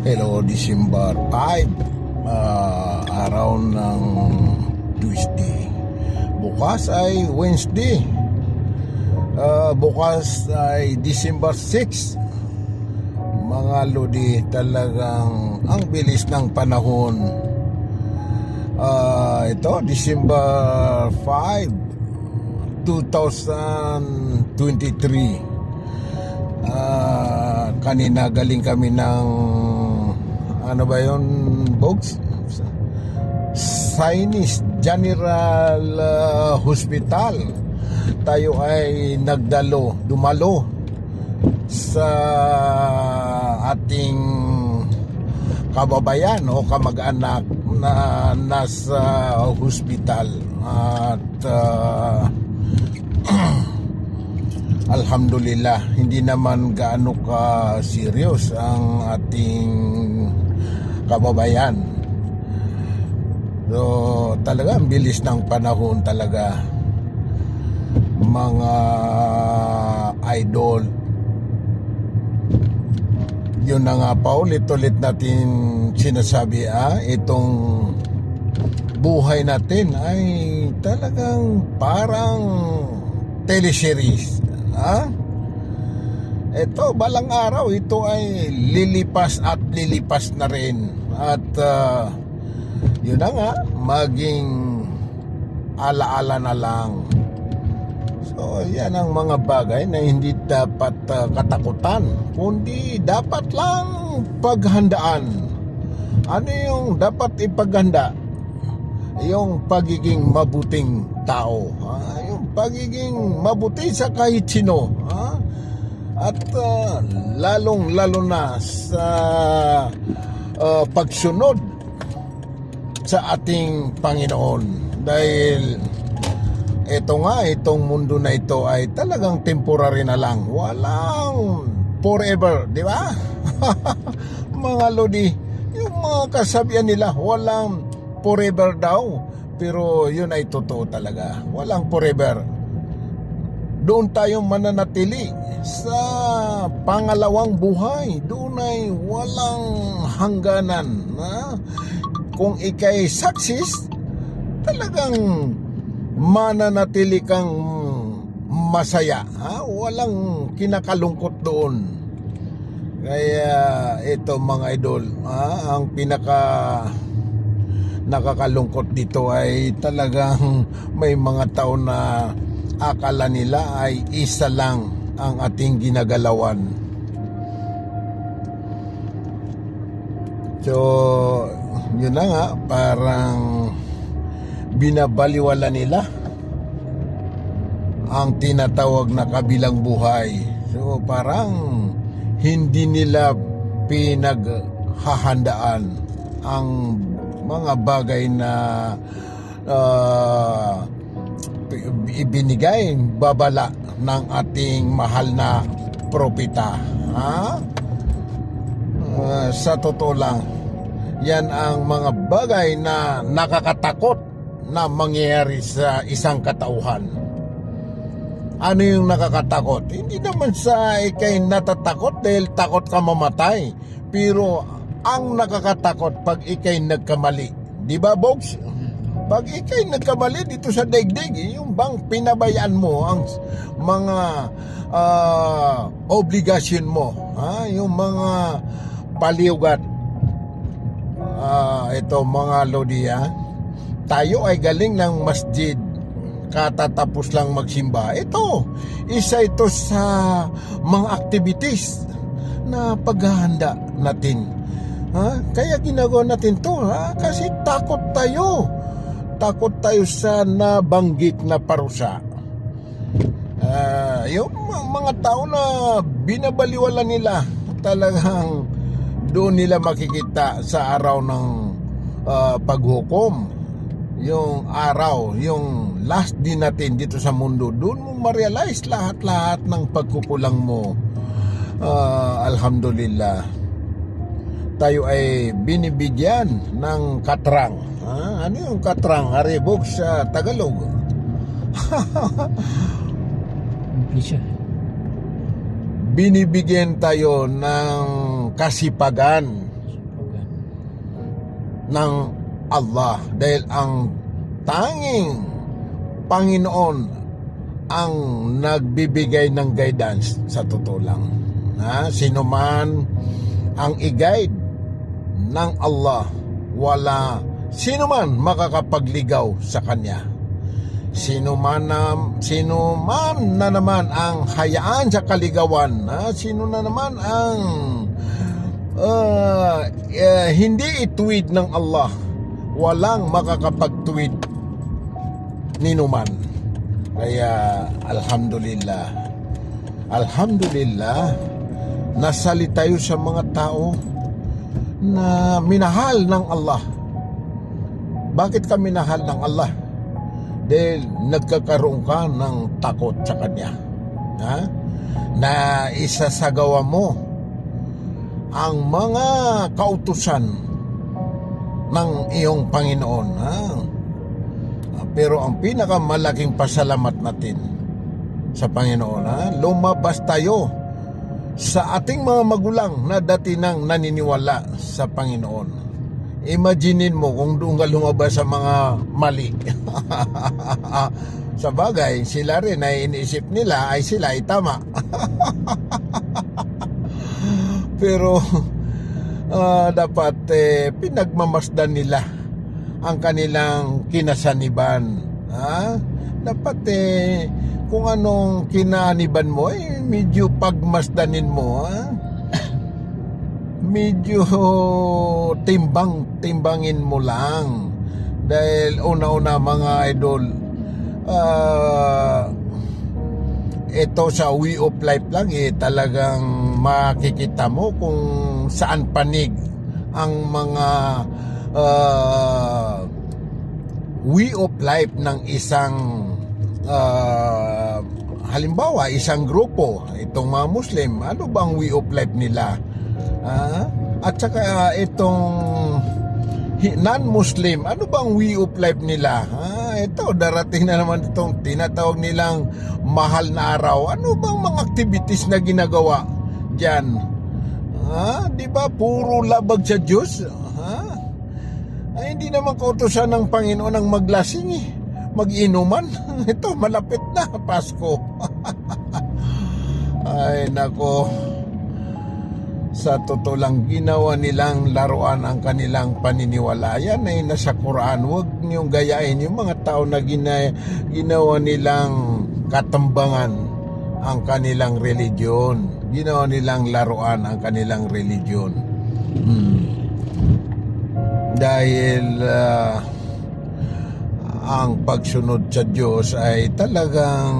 Hello, December 5, araw ng Tuesday. Bukas ay Wednesday. Bukas ay December 6. Mga lodi, talagang ang bilis ng panahon. Ito, December 5, 2023. Kanina galing kami ng ano ba yun, Bogs? Chinese General Hospital. Tayo ay dumalo sa ating kababayan o kamag-anak na nasa hospital. At alhamdulillah, hindi naman gaano ka serious ang ating kababayan. So talaga ang bilis ng panahon talaga, mga idol. Yun na nga, paulit-ulit natin sinasabi, itong buhay natin ay talagang parang teleseries. Ito, balang araw, ito ay lilipas at lilipas na rin. At yun na nga, maging alaala na lang. So yan ang mga bagay na hindi dapat katakutan, kundi dapat lang paghandaan. Ano yung dapat ipaghanda? Yung pagiging mabuting tao, yung pagiging mabuti sa kahit sino, at lalong-lalo na sa pagsunod sa ating Panginoon. Dahil itong mundo na ito ay talagang temporary na lang. Walang forever, di ba? Mga lodi, yung mga kasabihan nila, walang forever daw. Pero yun ay totoo talaga. Walang forever. Doon tayo mananatili sa pangalawang buhay. Doon ay walang hangganan. Kung ikay success, talagang mananatili kang masaya. Walang kinakalungkot doon. Kaya ito mga idol, ang pinaka nakakalungkot dito ay talagang may mga tao na akala nila ay isa lang ang ating ginagalawan. So yun na nga, parang binabaliwala nila ang tinatawag na kabilang buhay. So parang hindi nila pinaghahandaan ang mga bagay na ibinigay, babala ng ating mahal na propeta. Sa totoo lang, yan ang mga bagay na nakakatakot na mangyayari sa isang katauhan. Ano yung nakakatakot? Hindi naman sa ikay natatakot dahil takot ka mamatay, pero ang nakakatakot pag ikay nagkamali. Di ba, Bogs? Pag ikay nagkamali dito sa daigdig, yung bang pinabayaan mo ang mga obligasyon mo, yung mga paliugat. Ito mga lodi, tayo ay galing ng masjid, katatapos lang magsimba. Ito, isa ito sa mga activities na paghahanda natin. Kaya ginagawa natin to, kasi takot tayo sa nabanggit na parusa. Yung mga tao na binabaliwala nila, talagang doon nila makikita sa araw ng paghukom. Yung araw, yung last din natin dito sa mundo, doon mo ma-realize lahat-lahat ng pagkukulang mo. Alhamdulillah, tayo ay binibigyan ng katrang. Ano yung katrang? Aribog sa Tagalog. Binibigyan tayo ng kasipagan ng Allah, dahil ang tanging Panginoon ang nagbibigay ng guidance sa totoo lang. Sino man ang i-guide ng Allah, wala sino man makakapagligaw sa kanya. Sino man na naman ang hayaan sa kaligawan, sino na naman ang hindi ituwid ng Allah, walang makakapagtuwid ninuman. Kaya alhamdulillah nasali tayo sa mga tao na minahal ng Allah. Bakit ka minahal ng Allah? Dahil nagkakaroon ka ng takot sa Kanya, na isasagawa mo ang mga kautusan ng iyong Panginoon. Pero ang pinakamalaking pasalamat natin sa Panginoon, lumabas tayo sa ating mga magulang na dati nang naniniwala sa Panginoon. Imaginin mo kung doon ka lumabas sa mga mali. Sa bagay, sila rin ay iniisip nila ay sila ay tama. Pero dapat pinagmamasdan nila ang kanilang kinasaniban. Dapat kung anong kinaniban mo, medyo pagmasdanin mo, medyo timbangin mo lang. Dahil una-una mga idol, ito sa way of life lang, talagang makikita mo kung saan panig ang mga way of life ng isang halimbawa isang grupo, itong mga Muslim, ano bang way of life nila? At saka itong non-Muslim, ano bang way of life nila? Ito, darating na naman itong tinatawag nilang mahal na araw. Ano bang mga activities na ginagawa dyan? Di ba puro labag sa Diyos? Ay, hindi naman kautusan ng Panginoon ang maglasing, mag-inuman. Ito, malapit na Pasko. Ay, nako. Sa totoo lang, ginawa nilang laruan ang kanilang paniniwala. Yan ay nasa Quran. Huwag niyong gayahin yung mga tao na ginawa nilang katambangan ang kanilang religion. Ginawa nilang laruan ang kanilang religion. Dahil ang pagsunod sa Diyos ay talagang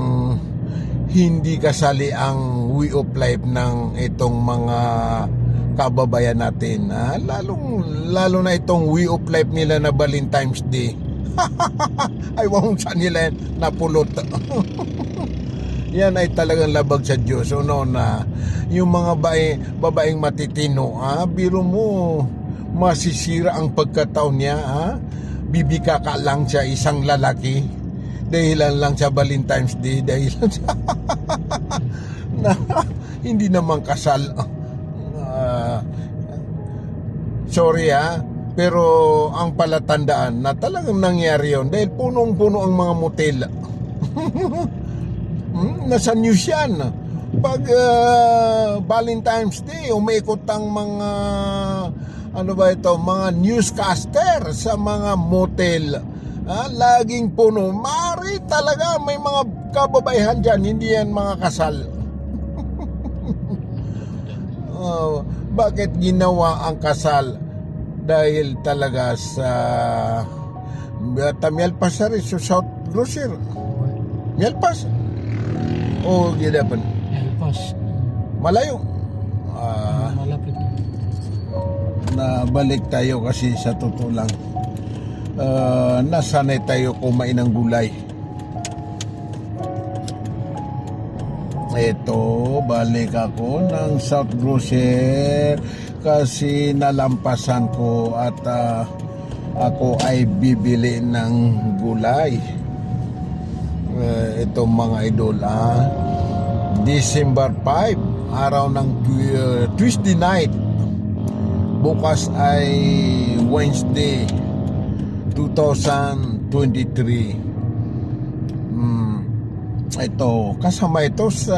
hindi kasali ang way of life ng itong mga kababayan natin. Lalo na itong way of life nila na Valentine's Day. Ay, wang saan nila napulot. Yan ay talagang labag sa Diyos. Na yung mga babaeng matitino, biro mo, masisira ang pagkataon niya. Bibika ka lang siya isang lalaki dahilan lang sa Valentine's Day, dahilan sa na hindi naman kasal. Sorry pero ang palatandaan na talagang nangyari yun dahil punong-puno ang mga motel. Nasa news yan. Pag Valentine's Day, umiikot ang mga mga newscaster sa mga motel. Laging puno. Mari talaga may mga kababaihan dyan, hindi yan mga kasal. Bakit ginawa ang kasal? Dahil talaga sa Mielpas rin sa South Grocer. Mielpas? O gidapan? Mielpas. Malayo. Malapit. Nabalik tayo kasi sa totoo lang. Nasanay tayo kumain ng gulay. Ito, balik ako ng South Grocer kasi nalampasan ko at ako ay bibili ng gulay. Itong mga idol, December 5, araw ng Tuesday night. bukas ay Wednesday 2023. Ito, kasama ito sa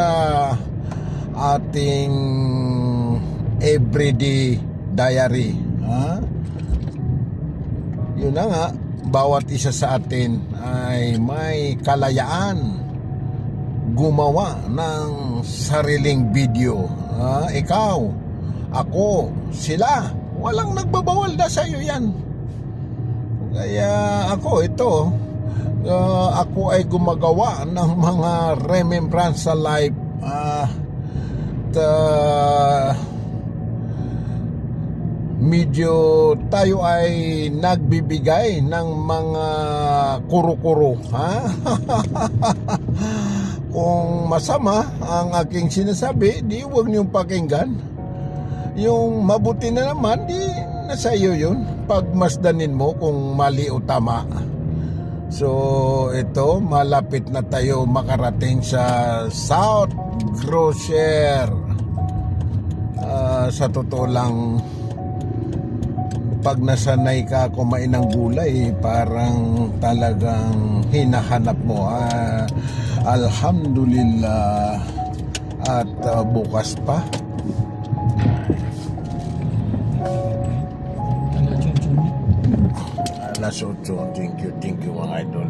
ating everyday diary. Yun na nga, bawat isa sa atin ay may kalayaan gumawa ng sariling video. Ikaw, ako, sila, walang nagbabawal na sa iyo yan. Kaya ako, ito, ako ay gumagawa ng mga remembrance sa life. Medyo tayo ay nagbibigay ng mga kuro-kuro, Kung masama ang aking sinasabi, di huwag niyong pakinggan. Yung mabuti na naman, di nasa iyo yun. Pagmasdanin mo kung mali o tama. So ito, malapit na tayo makarating sa South Grocer. Sa totoo lang, pag nasanay ka kumain ng gulay, parang talagang hinahanap mo. Alhamdulillah. At bukas pa. Alas 8. Thank you mga idol.